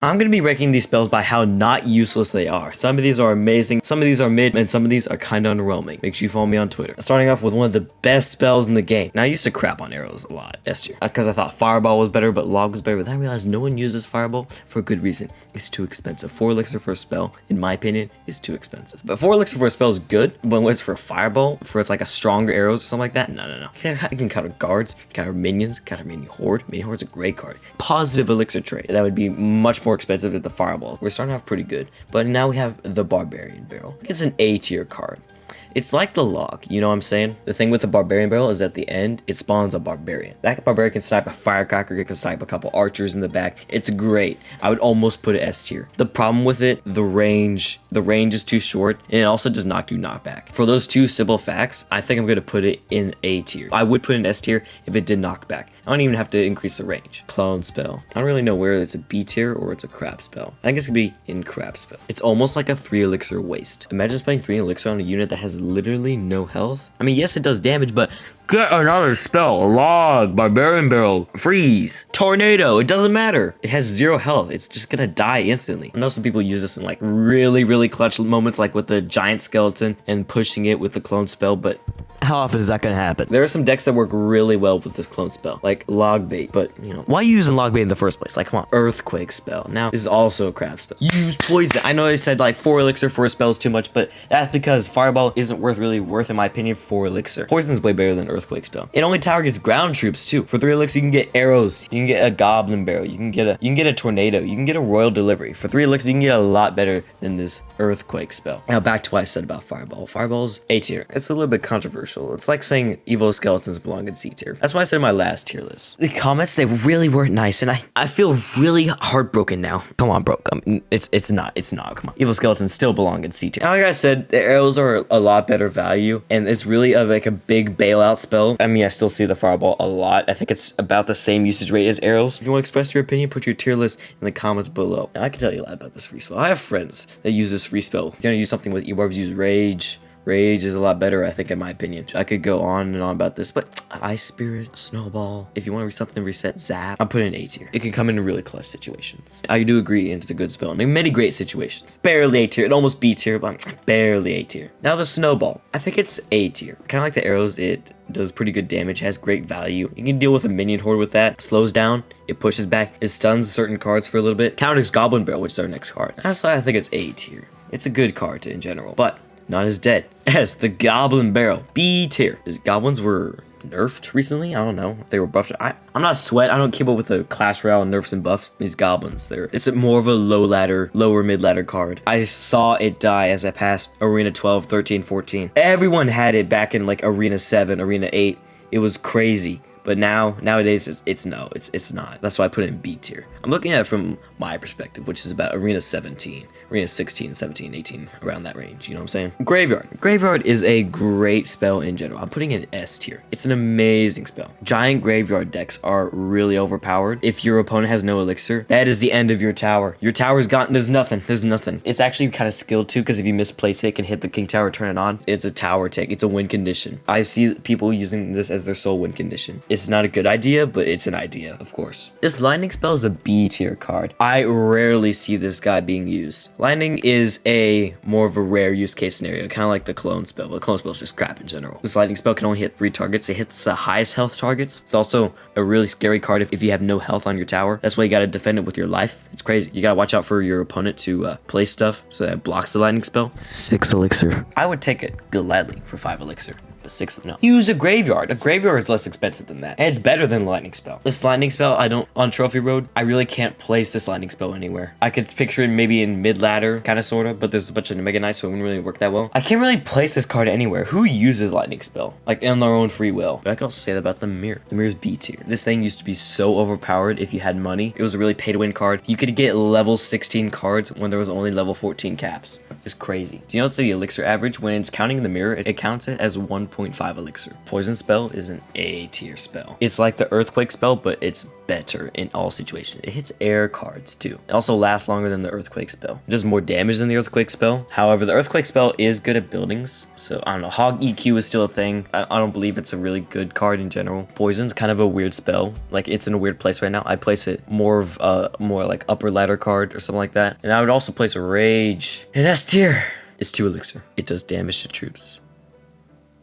I'm going to be ranking these spells by how not useless they are. Some of these are amazing, some of these are mid, and some of these are kind of underwhelming. Make sure you follow me on Twitter. Starting off with one of the best spells in the game. Now, I used to crap on arrows a lot, S tier, because I thought Fireball was better, but Log was better, but then I realized no one uses Fireball for a good reason. It's too expensive. 4 elixir for a spell, in my opinion, is too expensive. But 4 elixir for a spell is good, but when it's for Fireball, for it's like a stronger arrows or something like that, no. You can counter guards, counter minions, counter minion horde. Minion horde's a great card. Positive elixir trade. That would be much more expensive than the Fireball. We're starting off pretty good, but now we have the Barbarian Barrel. It's an A tier card. It's like the Log, you know what I'm saying? The thing with the Barbarian Barrel is at the end, it spawns a Barbarian. That Barbarian can snipe a Firecracker, it can snipe a couple Archers in the back. It's great. I would almost put it S tier. The problem with it, the range is too short, and it also does not do knockback. For those two simple facts, I think I'm going to put it in A tier. I would put it in S tier if it did knockback. I don't even have to increase the range. Clone Spell. I don't really know where it's a B tier or it's a crap spell. I think it's going to be in crap spell. It's almost like a 3 elixir waste. Imagine spending 3 elixir on a unit that has literally no health. I mean, yes, it does damage, but get another spell. Log, Barbarian Barrel, Freeze, Tornado. It doesn't matter. It has 0 health. It's just gonna die instantly. I know some people use this in like really clutch moments, like with the giant skeleton and pushing it with the clone spell, but how often is that gonna happen? There are some decks that work really well with this clone spell, like Log Bait, but you know, why are you using Log Bait in the first place? Like, come on. Earthquake Spell. Now, this is also a crap spell. Use Poison. I know I said like 4 elixir for a spell is too much, but that's because Fireball isn't really worth, in my opinion, 4 elixir. Poison's way better than Earthquake Spell. It only targets ground troops too. For 3 elixir, you can get arrows, you can get a Goblin Barrel, you can get a Tornado, you can get a Royal Delivery. For 3 elixir, you can get a lot better than this Earthquake Spell. Now back to what I said about Fireball. Fireball's A tier. It's a little bit controversial. It's like saying Evo Skeletons belong in C tier. That's why I said my last tier list. The comments, they really weren't nice, and I feel really heartbroken now. Come on, bro. It's not. Come on. Evo Skeletons still belong in C tier. Now, like I said, the arrows are a lot better value, and it's really like a big bailout spell. I mean, I still see the Fireball a lot. I think it's about the same usage rate as arrows. If you want to express your opinion, put your tier list in the comments below. Now, I can tell you a lot about this free spell. I have friends that use this free spell. If you're gonna use something with E-Barbs, use Rage. Rage is a lot better, I think, in my opinion. I could go on and on about this, but Ice Spirit, Snowball, if you want to something reset, Zap, I'm putting it in A tier. It can come in really clutch situations. I do agree it's a good spell in many great situations. Barely A tier, it almost B tier, but barely A tier. Now the Snowball, I think it's A tier. Kind of like the arrows, it does pretty good damage, has great value. You can deal with a minion horde with that. Slows down, it pushes back, it stuns certain cards for a little bit. Counters Goblin Barrel, which is our next card. That's why I think it's A tier. It's a good card in general, but not as dead as the Goblin Barrel. B tier. Goblins were nerfed recently. I don't know. They were buffed. I'm not Sweat. I don't keep up with the Clash Royale nerfs and buffs. These goblins, it's more of a lower mid ladder card. I saw it die as I passed Arena 12, 13, 14. Everyone had it back in like Arena 7, Arena 8. It was crazy. But nowadays, it's not. That's why I put it in B tier. I'm looking at it from my perspective, which is about Arena 17, Arena 16, 17, 18, around that range. You know what I'm saying? Graveyard. Graveyard is a great spell in general. I'm putting it in S tier. It's an amazing spell. Giant Graveyard decks are really overpowered. If your opponent has no elixir, that is the end of your tower. Your tower's gone. There's nothing. It's actually kind of skilled too, because if you misplace it, it can hit the King Tower, turn it on. It's a tower take. It's a win condition. I see people using this as their sole win condition. It's not a good idea, but it's an idea, of course. This Lightning Spell is a B tier card. I rarely see this guy being used. Lightning is more of a rare use case scenario, kind of like the Clone Spell, but Clone Spell is just crap in general. This Lightning Spell can only hit 3 targets. It hits the highest health targets. It's also a really scary card if you have no health on your tower. That's why you gotta defend it with your life. It's crazy. You gotta watch out for your opponent to play stuff so that it blocks the Lightning Spell. 6 elixir. I would take it gladly for 5 elixir. But 6, no. Use a Graveyard. A Graveyard is less expensive than that. And it's better than Lightning Spell. This Lightning Spell, on Trophy Road, I really can't place this Lightning Spell anywhere. I could picture it maybe in mid-ladder, kind of, sort of, but there's a bunch of Mega Knights, so it wouldn't really work that well. I can't really place this card anywhere. Who uses Lightning Spell? Like, in their own free will. But I can also say that about the Mirror. The Mirror's B tier. This thing used to be so overpowered if you had money. It was a really pay-to-win card. You could get level 16 cards when there was only level 14 caps. is crazy. Do you know that the elixir average, when it's counting in the mirror, it counts it as 1.5 elixir. Poison Spell is an A tier spell. It's like the Earthquake spell, but it's better in all situations. It hits air cards too. It also lasts longer than the Earthquake spell. It does more damage than the Earthquake spell. However, the Earthquake spell is good at buildings. So I don't know, Hog EQ is still a thing. I don't believe it's a really good card in general. Poison's kind of a weird spell. Like, it's in a weird place right now. I place it more like upper ladder card or something like that. And I would also place a Rage in S tier. It's 2 elixir. It does damage to troops.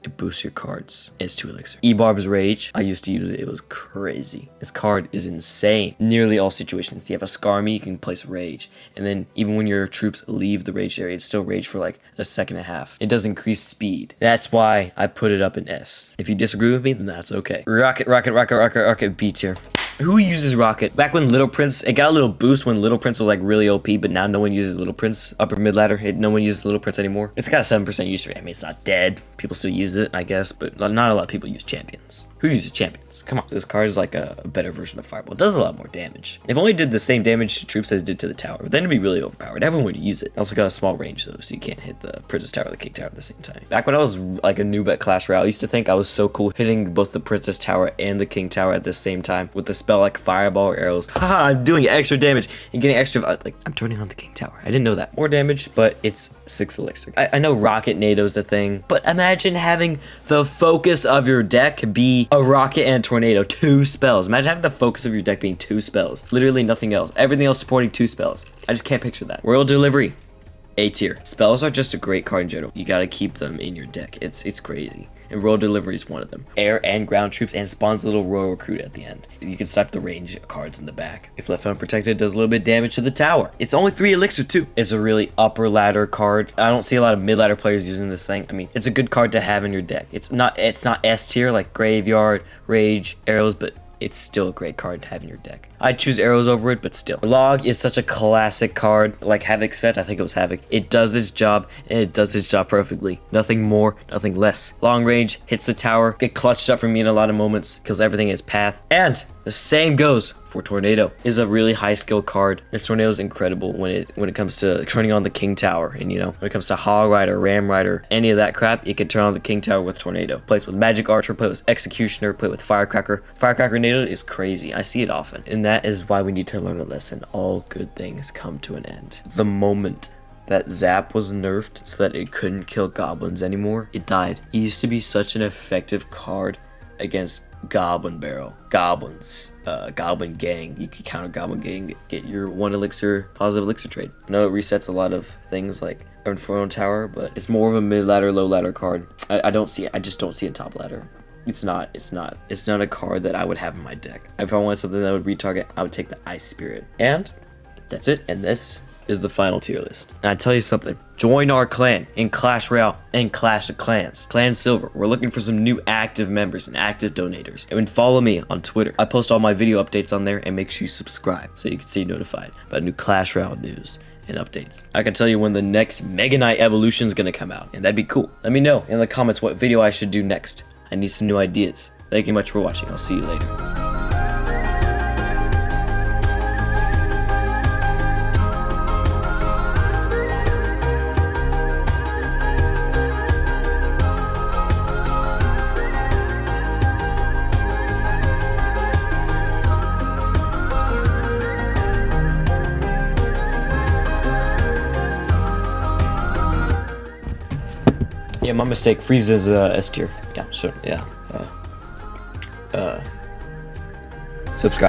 It boosts your cards. It's 2 elixir. E-Barb's Rage. I used to use it. It was crazy. This card is insane. Nearly all situations. You have a Scar Me, you can place Rage. And then even when your troops leave the Rage area, it's still Rage for like a second and a half. It does increase speed. That's why I put it up in S. If you disagree with me, then that's okay. Rocket, B tier. Who uses Rocket? Back when Little Prince, it got a little boost when Little Prince was like really OP, but now no one uses Little Prince. Upper mid ladder, no one uses Little Prince anymore. It's got a 7% use rate. I mean, it's not dead. People still use it, I guess, but not a lot of people use champions. Who uses champions? Come on. This card is like a better version of Fireball. It does a lot more damage. If only did the same damage to troops as it did to the tower, then it'd be really overpowered. Everyone would use it. Also got a small range though, so you can't hit the Princess Tower or the King Tower at the same time. Back when I was like a noob at Clash Royale, I used to think I was so cool hitting both the Princess Tower and the King Tower at the same time with the spell like Fireball or arrows. Haha, I'm doing extra damage and getting extra, like, I'm turning on the King Tower. I didn't know that. More damage, but it's 6 elixir. I know Rocket NATO's a thing, but imagine having the focus of your deck be a Rocket and a Tornado. 2 spells. Imagine having the focus of your deck being 2 spells. Literally nothing else. Everything else supporting 2 spells. I just can't picture that. Royal Delivery. A tier. Spells are just a great card in general. You gotta keep them in your deck. It's crazy. And Royal Delivery is one of them. Air and ground troops, and spawns a little Royal Recruit at the end. You can suck the range cards in the back. If left unprotected, it does a little bit of damage to the tower. It's only 3 elixir too. It's a really upper ladder card. I don't see a lot of mid ladder players using this thing. I mean, it's a good card to have in your deck. It's not S tier like Graveyard, Rage, Arrows, but it's still a great card to have in your deck. I'd choose Arrows over it, but still. Log is such a classic card. Like Havoc said, I think it was Havoc. It does its job, and it does its job perfectly. Nothing more, nothing less. Long range, hits the tower, get clutched up for me in a lot of moments, kills everything in its path. And the same goes for Tornado. Is a really high skill card. This Tornado is incredible when it comes to turning on the King Tower, and you know, when it comes to Hog Rider, Ram Rider, any of that crap, you can turn on the King Tower with Tornado. Plays with Magic Archer, play with Executioner, play with Firecracker. Firecracker NATO is crazy. I see it often, and that is why we need to learn a lesson. All good things come to an end. The moment that Zap was nerfed so that it couldn't kill goblins anymore, it died. It used to be such an effective card against Goblin Barrel, Goblins, Goblin Gang. You can counter Goblin Gang, get your 1 elixir, positive elixir trade. I know it resets a lot of things like Inferno Tower, but it's more of a mid ladder, low ladder card. I just don't see it top ladder. It's not a card that I would have in my deck. If I wanted something that would retarget, I would take the Ice Spirit. And that's it. And this is the final tier list. And I tell you something, join our clan in Clash Royale and Clash of Clans. Clan Silver, we're looking for some new active members and active donators. And then follow me on Twitter. I post all my video updates on there, and make sure you subscribe so you can stay notified about new Clash Royale news and updates. I can tell you when the next Mega Knight evolution is gonna come out, and that'd be cool. Let me know in the comments what video I should do next. I need some new ideas. Thank you much for watching. I'll see you later. Yeah, my mistake. Freeze is S tier. Yeah, sure. Yeah. Subscribe.